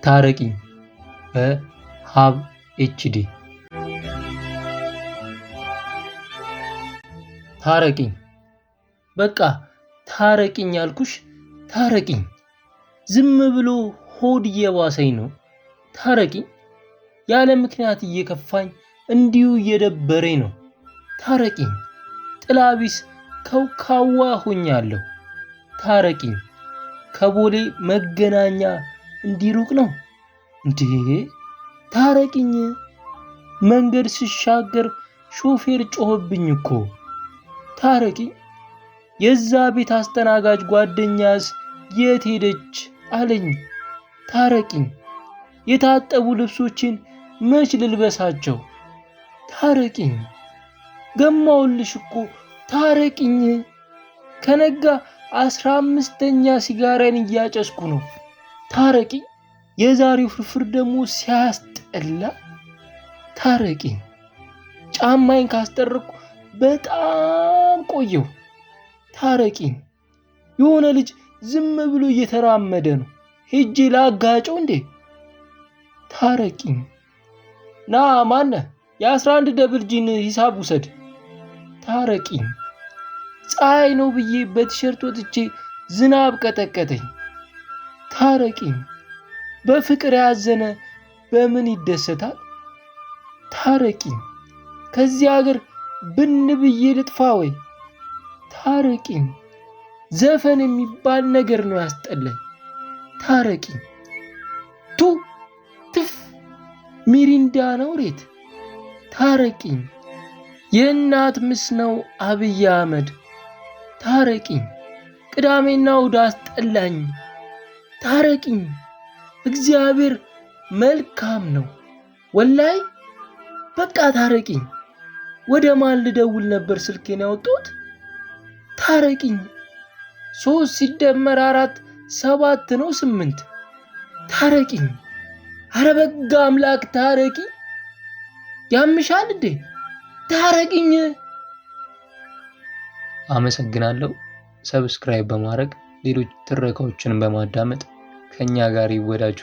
ታረቂኝ በሀብ ኤችዲ። ታረቂኝ፣ በቃ ታረቂኝ ያልኩሽ ታረቂኝ። ዝም ብሎ ሆድ እየባሰኝ ነው። ታረቂኝ። ያለ ምክንያት እየከፋኝ እንዲሁ እየደበረኝ ነው። ታረቂኝ። ጥላቢስ ከውካዋ ሆኛለሁ። ታረቂኝ። ከቦሌ መገናኛ እንዲሩቅ ነው እንዴ? ታረቂኝ። መንገድ ስሻገር ሾፌር ጮኸብኝ እኮ። ታረቂኝ። የዛ ቤት አስተናጋጅ ጓደኛስ የት ሄደች አለኝ። ታረቂኝ። የታጠቡ ልብሶችን መች ልልበሳቸው? ታረቂኝ። ገማውልሽ እኮ ታረቂኝ። ከነጋ 15ኛ ሲጋራን እያጨስኩ ነው። ታረቂኝ። የዛሬው ፍርፍር ደግሞ ሲያስጠላ። ታረቂኝ። ጫማዬን ካስጠረኩ በጣም ቆየው። ታረቂኝ። የሆነ ልጅ ዝም ብሎ እየተራመደ ነው። ሄጄ ላጋጨው እንዴ? ታረቂኝ። ና ማነ የ11 ደብል ጂን ሂሳብ ውሰድ። ታረቂኝ። ፀሐይ ነው ብዬ በቲሸርት ወጥቼ ዝናብ ቀጠቀጠኝ። ታረቂኝ። በፍቅር ያዘነ በምን ይደሰታል? ታረቂኝ። ከዚህ ሀገር ብን ብዬ ልጥፋ ወይ? ታረቂኝ። ዘፈን የሚባል ነገር ነው ያስጠላኝ። ታረቂኝ። ቱ ትፍ ሚሪንዳ ነው ሬት። ታረቂኝ። የእናት ምስ ነው አብይ አህመድ። ታረቂኝ። ቅዳሜና እሑድ አስጠላኝ። ታረቂኝ። እግዚአብሔር መልካም ነው ወላይ። በቃ ታረቂኝ። ወደ ማን ልደውል ነበር ስልኬን ያወጣሁት? ታረቂኝ። 3 ሲደመር 4 7 ነው 8። ታረቂኝ። አረ በጋ አምላክ ታረቂኝ። ያምሻል እንዴ? ታረቂኝ። አመሰግናለሁ። ሰብስክራይብ በማድረግ ሌሎች ትረካዎችን በማዳመጥ ከኛ ጋር ይወዳጁ።